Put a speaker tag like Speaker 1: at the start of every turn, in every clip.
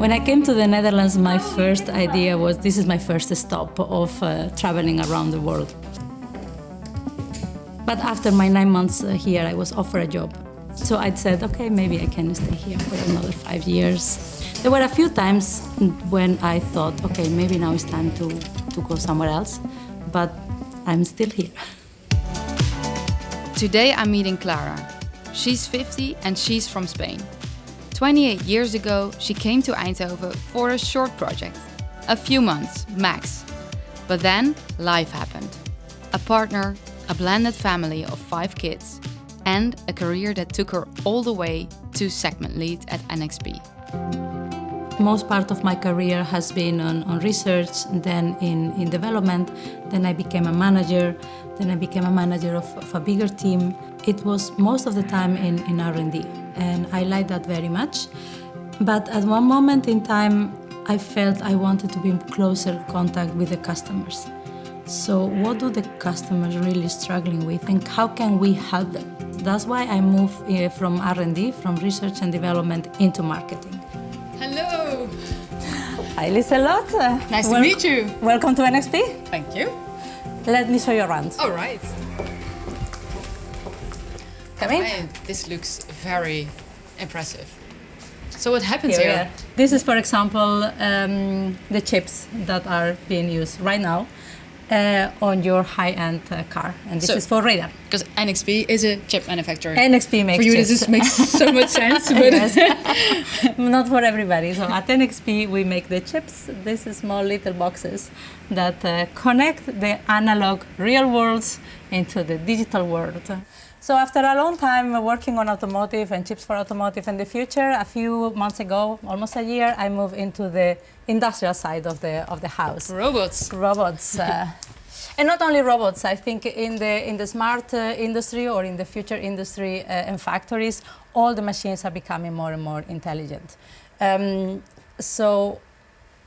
Speaker 1: When I came to the Netherlands, my first idea was this is my first stop of traveling around the world. But after my 9 months here, I was offered a job. So I said, okay, maybe I can stay here for another 5 years. There were a few times when I thought, okay, maybe now it's time to go somewhere else, but I'm still here.
Speaker 2: Today I'm meeting Clara. She's 50 and she's from Spain. 28 years ago, she came to Eindhoven for a short project. A few months, max. But then, life happened. A partner, a blended family of 5 kids, and a career that took her all the way to segment lead at NXP.
Speaker 1: Most part of my career has been on research, then in development, then I became a manager, then I became a manager of a bigger team. It was most of the time in R&D, and I like that very much. But at one moment in time, I felt I wanted to be in closer contact with the customers. So what do the customers really struggling with, and how can we help them? That's why I moved from R&D, from research and development, into marketing.
Speaker 2: Hello!
Speaker 3: Hi, Lieselot.
Speaker 2: Nice to meet you.
Speaker 3: Welcome to NXP.
Speaker 2: Thank you.
Speaker 3: Let me show you around.
Speaker 2: All right.
Speaker 3: Come in.
Speaker 2: This looks very impressive. So what happens here?
Speaker 1: This is, for example, the chips that are being used right now on your high-end car, and this is for radar.
Speaker 2: Because NXP is a chip manufacturer.
Speaker 1: NXP makes
Speaker 2: for you,
Speaker 1: chips.
Speaker 2: This makes so much sense, but
Speaker 1: yes. Not for everybody. So at NXP, we make the chips. These small little boxes that connect the analog real worlds into the digital world. So after a long time working on automotive and chips for automotive in the future, a few months ago, almost a year, I moved into the industrial side of the house.
Speaker 2: Robots.
Speaker 1: And not only robots. I think in the smart industry or in the future industry and factories, all the machines are becoming more and more intelligent. So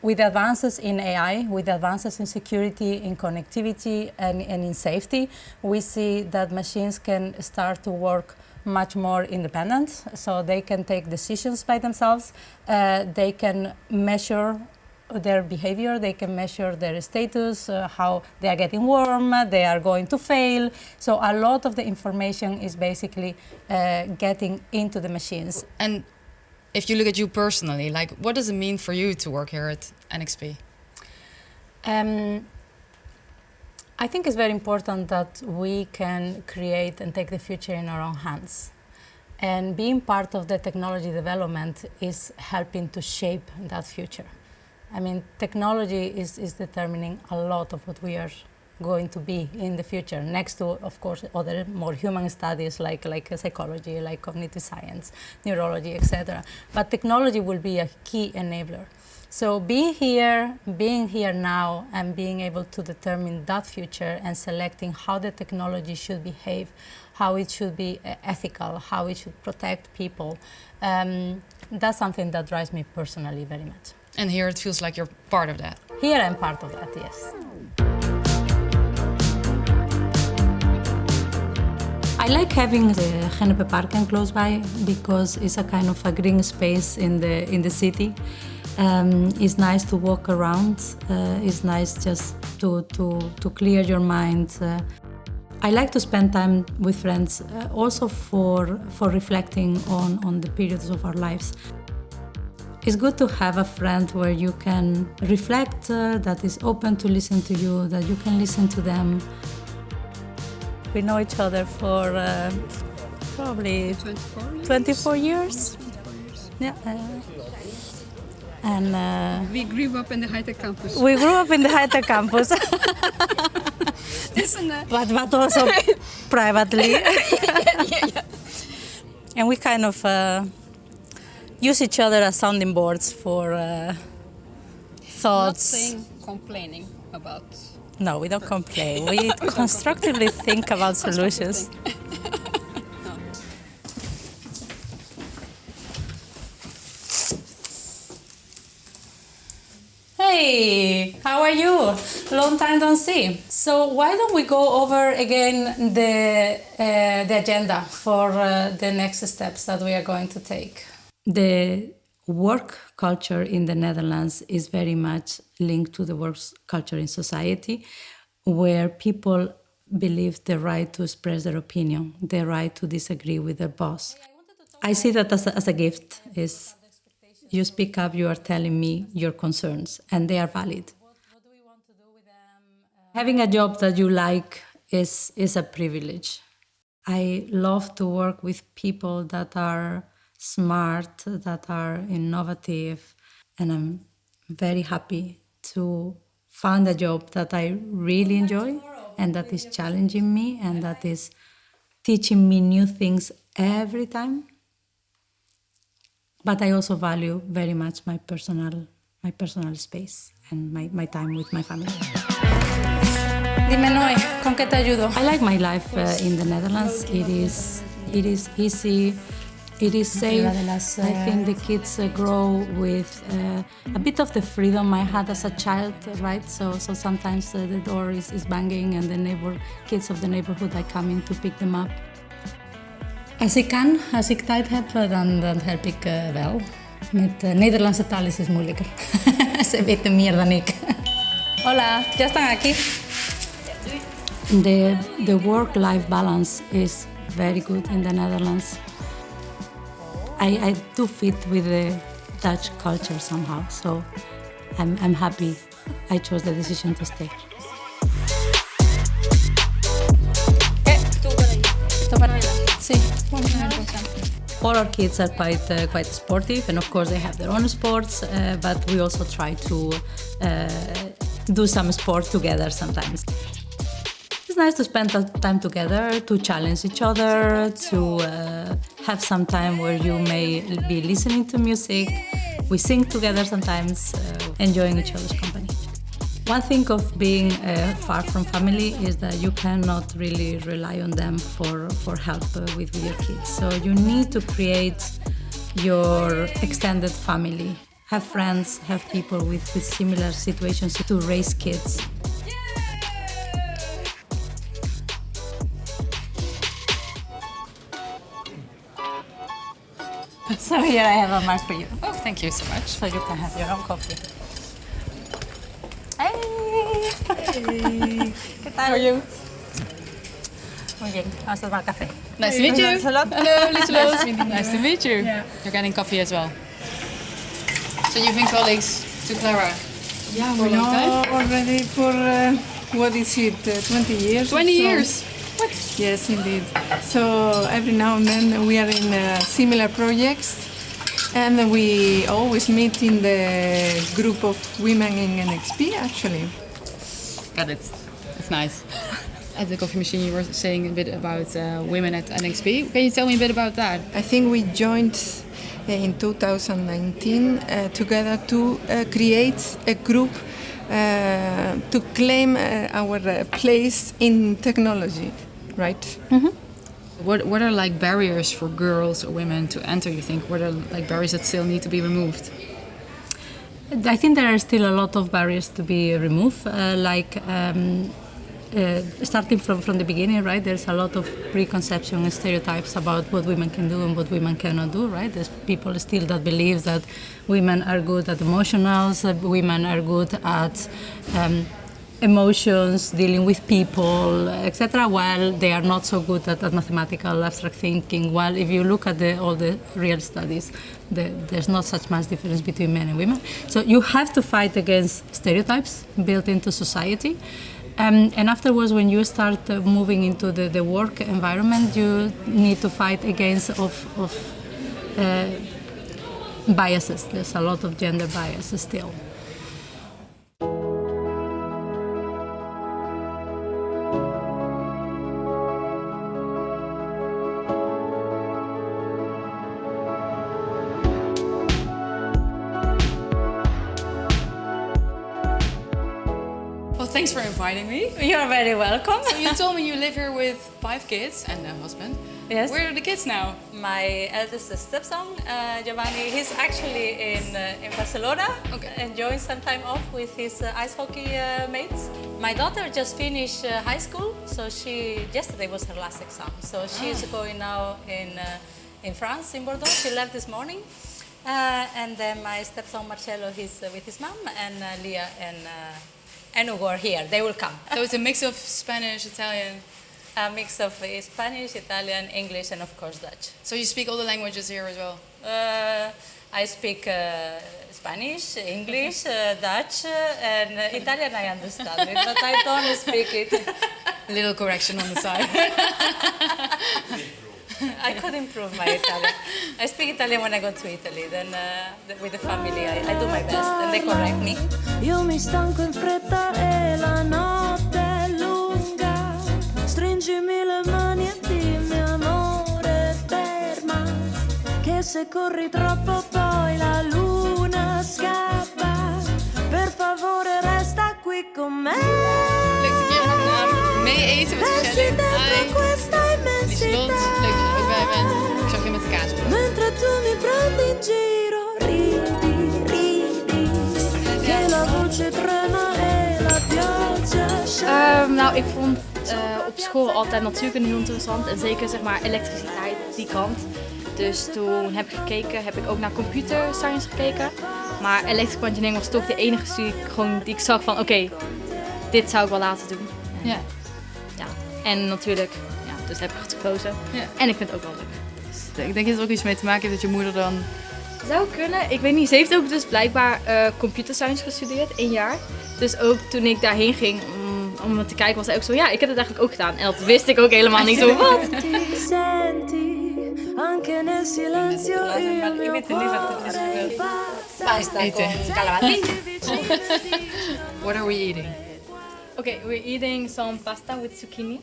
Speaker 1: with advances in AI, with advances in security, in connectivity, and in safety, we see that machines can start to work much more independent. So they can take decisions by themselves. They can measure their behavior, they can measure their status, how they are getting warm, they are going to fail. So a lot of the information is basically getting into the machines.
Speaker 2: And if you look at you personally, like, what does it mean for you to work here at NXP?
Speaker 1: I think it's very important that we can create and take the future in our own hands. And being part of the technology development is helping to shape that future. I mean, technology is determining a lot of what we are going to be in the future, next to, of course, other more human studies like psychology, like cognitive science, neurology, etc. But technology will be a key enabler. So being here now, and being able to determine that future and selecting how the technology should behave, how it should be ethical, how it should protect people, that's something that drives me personally very much.
Speaker 2: And here it feels like you're part of that.
Speaker 1: Here I'm part of that, yes. I like having the Gennepenparken close by because it's a kind of a green space in the city. It's nice to walk around. It's nice just to clear your mind. I like to spend time with friends, also for reflecting on the periods of our lives. It's good to have a friend where you can reflect, that is open to listen to you, that you can listen to them. We know each other for probably 24 years. Yeah. And
Speaker 4: we grew up in the high-tech campus.
Speaker 1: We grew up in the high-tech campus. but also privately.
Speaker 4: yeah.
Speaker 1: And we kind of use each other as sounding boards for thoughts.
Speaker 4: Not saying complaining about.
Speaker 1: No, we don't complain. We constructively think about solutions. Hey, how are you? Long time don't see. So why don't we go over again the agenda for the next steps that we are going to take? The work culture in the Netherlands is very much linked to the work culture in society, where people believe the right to express their opinion, the right to disagree with their boss. I see that as a gift. Is you speak up, you are telling me your concerns, and they are valid. Having a job that you like is a privilege. I love to work with people that are smart, that are innovative, and I'm very happy to find a job that I really enjoy and that is challenging me and that is teaching me new things every time. But I also value very much my personal space and my time with my family.
Speaker 3: Dime, Noé, ¿con qué te ayudo?
Speaker 1: I like my life in the Netherlands. It is easy. It is safe. I think the kids grow with a bit of the freedom I had as a child, right? So sometimes the door is banging and the kids of the neighborhood, I come in to pick them up.
Speaker 3: Als ik tijd heb, dan help ik wel. Met Nederlandse taal is het moeilijker. Ze weten meer dan ik. Hola, ya están aquí.
Speaker 1: The work-life balance is very good in the Netherlands. I do fit with the Dutch culture somehow, so I'm happy I chose the decision to stay.
Speaker 3: Sí.
Speaker 1: All our kids are quite sportive, and of course they have their own sports, but we also try to do some sport together sometimes. It's nice to spend time together, to challenge each other, to have some time where you may be listening to music. We sing together sometimes, enjoying each other's company. One thing of being far from family is that you cannot really rely on them for help with your kids. So you need to create your extended family. Have friends, have people with similar situations to raise kids.
Speaker 3: So here I have a mug for you.
Speaker 2: Oh, thank you so much.
Speaker 3: So you can have your own coffee. Hey! ¿Qué tal? How are you? Muy bien, vamos a tomar café.
Speaker 2: Nice to meet you.
Speaker 3: Thanks a lot.
Speaker 2: Hello, Lieselot. Nice to meet you.
Speaker 4: Yeah.
Speaker 2: You're getting coffee as well. So you've been colleagues to Clara?
Speaker 4: Yeah,
Speaker 2: For a
Speaker 4: we
Speaker 2: long
Speaker 4: know
Speaker 2: time?
Speaker 4: already for, what is it, 20 years?
Speaker 2: 20
Speaker 4: or so.
Speaker 2: years? What?
Speaker 4: Yes, indeed. So every now and then we are in similar projects, and we always meet in the group of women in NXP, actually.
Speaker 2: Got it. It's nice. At the coffee machine, you were saying a bit about women at NXP. Can you tell me a bit about that?
Speaker 4: I think we joined in 2019 together to create a group to claim our place in technology, right?
Speaker 2: Mm-hmm. What are like barriers for girls or women to enter, you think? What are like barriers that still need to be removed?
Speaker 1: I think there are still a lot of barriers to be removed, starting from the beginning, right? There's a lot of preconception and stereotypes about what women can do and what women cannot do, right? There's people still that believe that women are good at emotionals, women are good at emotions, dealing with people, etc., while they are not so good at mathematical abstract thinking. While if you look at all the real studies, there's not such much difference between men and women. So you have to fight against stereotypes built into society. And afterwards, when you start moving into the work environment, you need to fight against biases. There's a lot of gender biases still.
Speaker 2: Well, thanks for inviting me.
Speaker 3: You're very welcome.
Speaker 2: So you told me you live here with 5 kids and a husband.
Speaker 3: Yes.
Speaker 2: Where are the kids now?
Speaker 3: My eldest stepson, Giovanni, he's actually in Barcelona, enjoying some time off with his ice hockey mates. My daughter just finished high school, so yesterday was her last exam. So she's going now in France, in Bordeaux. She left this morning. And then my stepson Marcello, he's with his mom, and Leah and Hugo are here. They will come.
Speaker 2: So it's a mix of Spanish, Italian.
Speaker 3: A mix of Spanish, Italian, English, and of course Dutch.
Speaker 2: So you speak all the languages here as well?
Speaker 3: I speak Spanish, English, Dutch, and Italian I understand it, but I don't speak it.
Speaker 2: A little correction on the side.
Speaker 3: I could improve my Italian. I speak Italian when I go to Italy, then with the family I do my best and they correct me.
Speaker 5: Io mi stanco in fretta e la notte è lunga. Stringimi le mani e dimmi amore ferma, che se corri troppo poi la luna scappa. Per favore resta qui con me.
Speaker 2: Leuk dat je mee eten met
Speaker 5: Resti
Speaker 2: Shelley.
Speaker 5: dentro questa
Speaker 2: Lieselot,
Speaker 5: immensità.
Speaker 2: leuk dat je er ook bij bent. Ik zag je met de kaas.
Speaker 5: Mentre tu mi prendi in giro, ridi, che la voce trema e la pioggia scende.
Speaker 6: Nou, ik vond op school altijd natuurkunde heel interessant. En zeker zeg maar elektriciteit, die kant. Dus toen heb ik ook naar computer science gekeken. Maar electrical engineering was toch de enige studie die ik zag van oké, dit zou ik wel laten doen. En,
Speaker 2: Ja.
Speaker 6: ja. En natuurlijk, ja, dus heb ik het gekozen.
Speaker 2: Ja.
Speaker 6: En ik vind het ook wel leuk.
Speaker 2: Ik denk dat het ook iets mee te maken heeft dat je moeder dan...
Speaker 6: Zou kunnen, ik weet niet. Ze heeft ook dus blijkbaar computer science gestudeerd, 1 jaar. Dus ook toen ik daarheen ging om te kijken was zij ook zo, ja, ik heb het eigenlijk ook gedaan. En dat wist ik ook helemaal niet zo wat.
Speaker 5: Senti, anche nel silenzio il mio cuore
Speaker 3: Pasta
Speaker 2: Eten.
Speaker 3: con calabati.
Speaker 2: What are we eating?
Speaker 6: Okay, we're eating some pasta with zucchini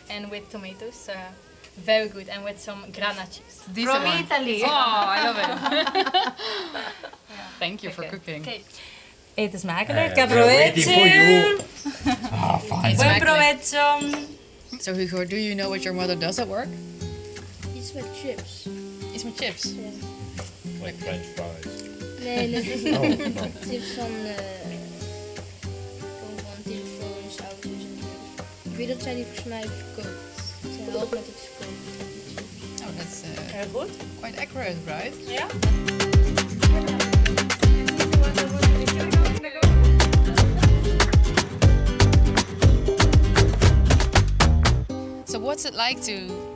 Speaker 6: and with tomatoes. Very good, and with some grana cheese.
Speaker 2: These
Speaker 3: From
Speaker 2: are
Speaker 3: Italy.
Speaker 2: Oh, I love it. Thank you for cooking.
Speaker 6: Okay.
Speaker 3: Eten smakelijk.
Speaker 7: We're waiting for you. Fine.
Speaker 3: Buen provecho.
Speaker 2: So Hugo, do you know what your mother does at work?
Speaker 8: Iets met chips.
Speaker 2: Iets met chips.
Speaker 7: Like French fries.
Speaker 8: Nee, nee.
Speaker 7: Oh, no.
Speaker 8: Chips van telefoons, auto's en zo. Ik weet dat zij die volgens mij verkoopt. Zij helpt met het verkopen.
Speaker 2: Oh, that's
Speaker 3: Heel goed.
Speaker 2: quite accurate, right?
Speaker 3: Ja.
Speaker 2: So what's it like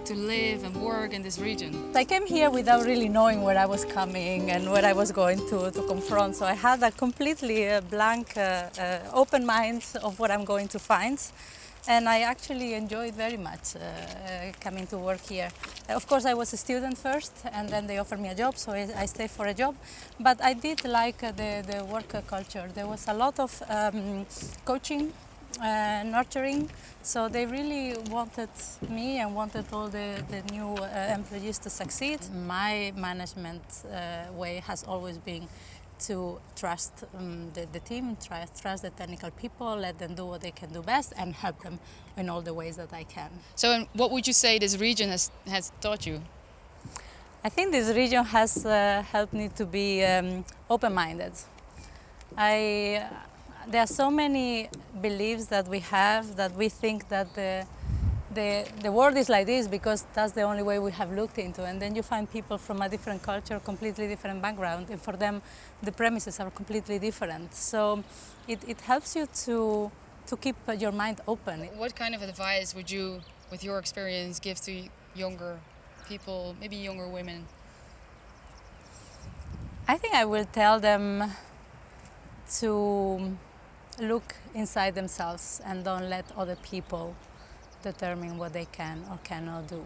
Speaker 2: to live and work in this region?
Speaker 3: I came here without really knowing where I was coming and what I was going to confront. So I had a completely blank, open mind of what I'm going to find. And I actually enjoyed very much coming to work here. Of course, I was a student first, and then they offered me a job, so I stayed for a job. But I did like the work culture. There was a lot of coaching, nurturing, so they really wanted me and wanted all the new employees to succeed. My management way has always been to trust the team, trust the technical people, let them do what they can do best, and help them in all the ways that I can.
Speaker 2: So what would you say this region has taught you?
Speaker 3: I think this region has helped me to be open-minded. There are so many beliefs that we have that we think that the world is like this because that's the only way we have looked into, and then you find people from a different culture, completely different background, and for them the premises are completely different. So it helps you to keep your mind open.
Speaker 2: What kind of advice would you, with your experience, give to younger people, maybe younger women?
Speaker 3: I think I will tell them to look inside themselves and don't let other people determine what they can or cannot do.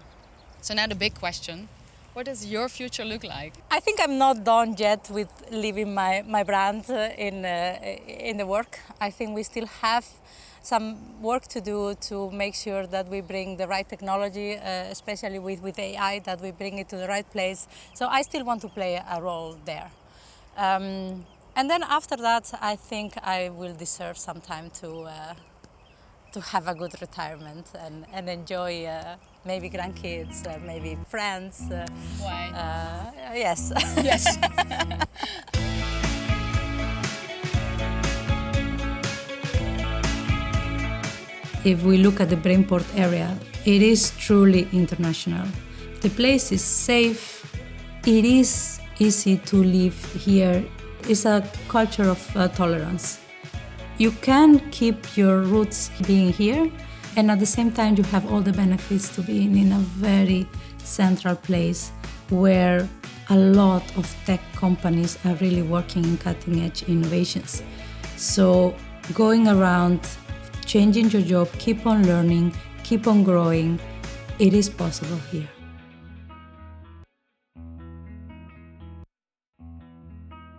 Speaker 2: So now the big question, what does your future look like?
Speaker 3: I think I'm not done yet with leaving my brand in the work. I think we still have some work to do to make sure that we bring the right technology, especially with AI, that we bring it to the right place. So I still want to play a role there. And then after that, I think I will deserve some time to have a good retirement and enjoy maybe grandkids, maybe friends.
Speaker 2: Why?
Speaker 3: Yes.
Speaker 2: Yes.
Speaker 1: If we look at the Brainport area, it is truly international. The place is safe, it is easy to live here. It's a culture of tolerance. You can keep your roots being here, and at the same time you have all the benefits to being in a very central place where a lot of tech companies are really working in cutting-edge innovations. So going around, changing your job, keep on learning, keep on growing, it is possible here.